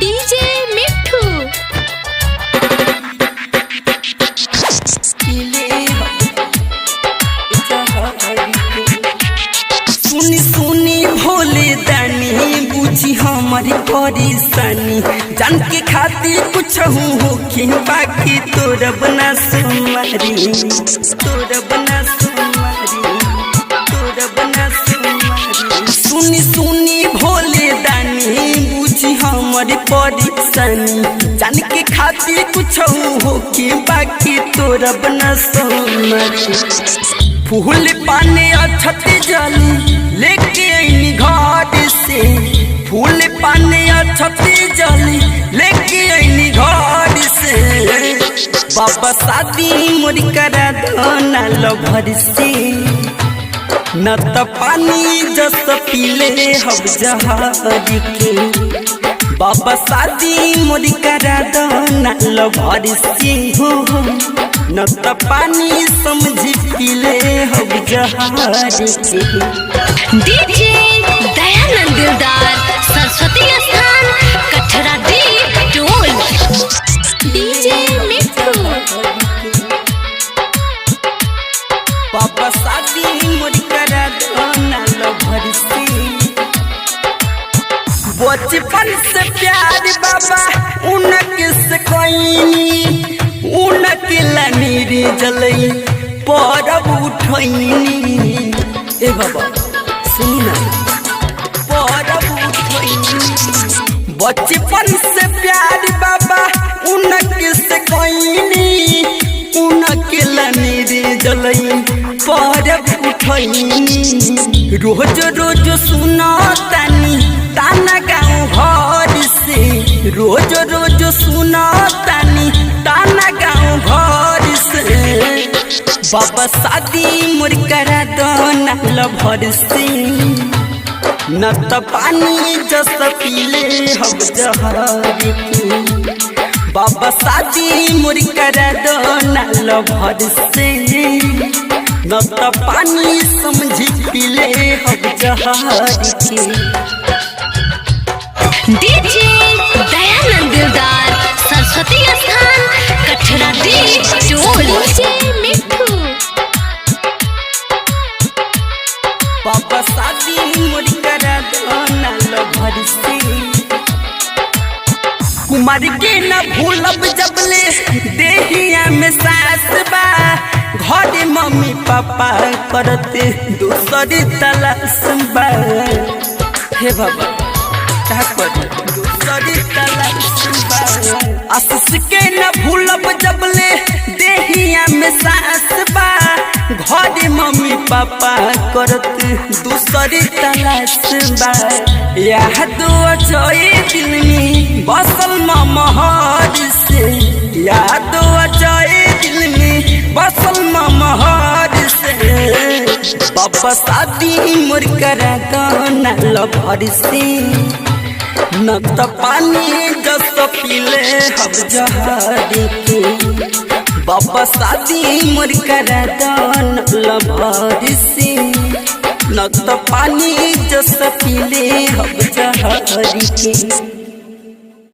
DJ मिठू। सुनी सुनी भोले दानी बुझी हमारी परेशानी जान के खातिर कुछ होके बाकी तोरा बना सुमारी तोरा बना सुमारी तोरा बना सुमारी। सुनी सुनी भोले दानी बुझी हमारी परेशानी जान के खातिर कुछ होके बाकी तोरा बना सुमारी। फूल पाने अछत जली लेके आईनी घर से फूल पाने अछत जली लेके आईनी घर से बाबा शादी मोरी करा दो ना लभर से न त पानी जस पीले हम जहर के बाबा शादी मोरी करा दो ना लभर से हो न त पानी समझी पीले हम जहार के। डीजे दयानंद दिलदार सरस्वती स्थान कठरा दीप टोल। डीजे मिठू। पापा शादी मोरी करा दो ना लभर से बचपन से प्यार बाबा उनके से कोई उनके लानी रे जलई परब उठैनी ए बाबा सुनी ना परब उठैनी बचपन से प्यार बाबा उनके से कोई उनके लानी रे जलई परब उठैनी। रोज रोज सुना तानी ताना गाँव घर से रोज रोज सुना तानी ताना गाँव घर से बाबा शादी मोर करा दो ना लभर से न त पानी जस पीले हम जहर के बाबा शादी मोर करा दो ना लभर से न त पानी समझी पीले हम जहर के। डीजे दयानंद दिलदार सरस्वती स्थान कठरा दीप टोल। डीजे मिठू। पापा शादी मोरी करा दो ना लभर से कुमार के न भूलब जबले देहिया में सास बा घर मम्मी पापा करते दूसरी तलाश बा हे बाबा क्या कर दूसरी तलाश बा आशीष के न भूलब जबले देहिया में सास बा घर मम्मी पापा करत दूसरी तलाश बा याद अजय दिल में बसल महर से याद अजय दिल में बसल महर से बाबा शादी मोर करा दो ना लभर से न त पानी जस पीले हम जहर के बाबा शादी मोर करा दो ना लभर से न त पानी जस पीले हम जहर के।